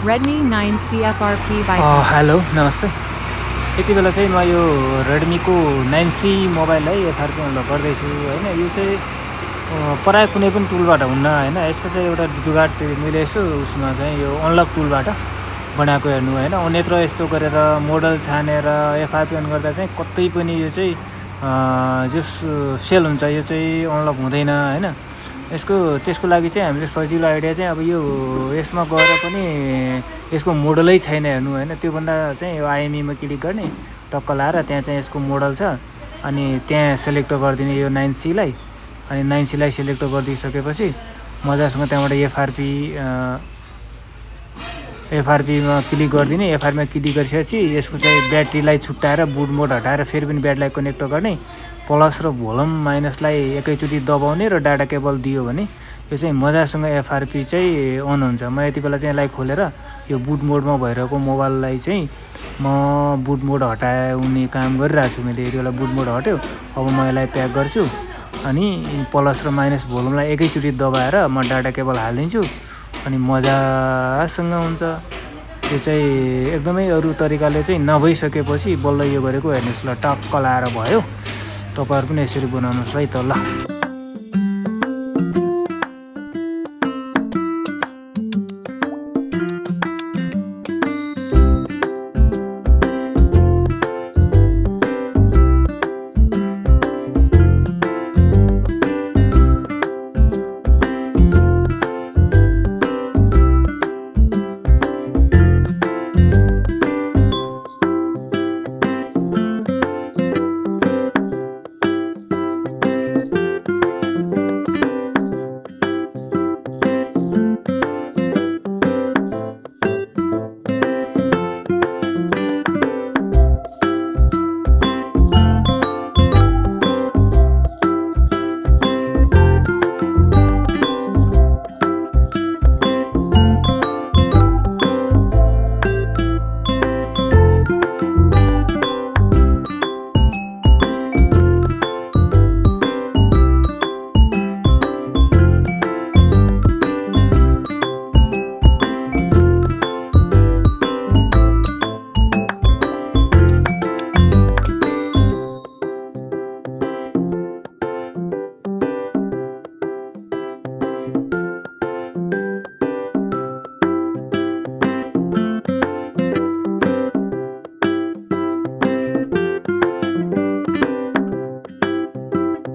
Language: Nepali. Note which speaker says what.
Speaker 1: Redmi 9C FRP by
Speaker 2: hello नमस्ते। यति बेला चाहिँ म यो रेडमीको 9C मोबाइललाई एफआरपी अनलक गर्दैछु होइन। यो चाहिँ प्राय कुनै पनि टुलबाट हुन्न होइन। यसको चाहिँ एउटा जुगाड मैले यसो उसमा चाहिँ यो अनलक टुलबाट बनाएको हेर्नु होइन। अन्यत्र यस्तो गरेर मोडल छानेर एफआरपी अन गर्दा चाहिँ कतै पनि यो चाहिँ जस सेल हुन्छ, यो चाहिँ अनलक हुँदैन होइन। त्यसको लागि चाहिँ हामीले सजिलो आइडिया चाहिँ अब यो यसमा गएर पनि यसको मोडलै छैन हेर्नु होइन। त्योभन्दा चाहिँ यो आइएमईमा क्लिक गर्ने, टक्क लाएर त्यहाँ चाहिँ यसको मोडल छ अनि त्यहाँ सेलेक्ट गरिदिने यो 9Cलाई। अनि 9Cलाई सेलेक्ट गरिदिसकेपछि मजासँग त्यहाँबाट एफआरपीमा क्लिक गरिदिने। एफआरपीमा क्लिक गरिसकेपछि यसको चाहिँ ब्याट्रीलाई छुट्याएर बुट मोड हटाएर फेरि पनि ब्याट्रीलाई कनेक्ट गर्ने, प्लस र भोल्युम माइनसलाई एकैचोटि दबाउने र डाटा केबल दियो भने यो चाहिँ मजासँग एफआरपी चाहिँ अन हुन्छ। म यति बेला चाहिँ यसलाई खोलेर यो बुट मोडमा भइरहेको मोबाइललाई चाहिँ म बुट मोड हटाउने काम गरिरहेको छु। मैले यति बेला बुट मोड हट्यो। अब म यसलाई प्याक गर्छु अनि प्लस र माइनस भोल्युमलाई एकैचोटि दबाएर म डाटा केबल हालिदिन्छु अनि मजासँग हुन्छ। यो चाहिँ एकदमै अरू तरिकाले चाहिँ नभइसकेपछि बल्ल यो गरेको हेर्नुहोस् ल, टक्क लाएर भयो। तपाईँहरू पनि यसरी बनाउनुहोस् है त ल।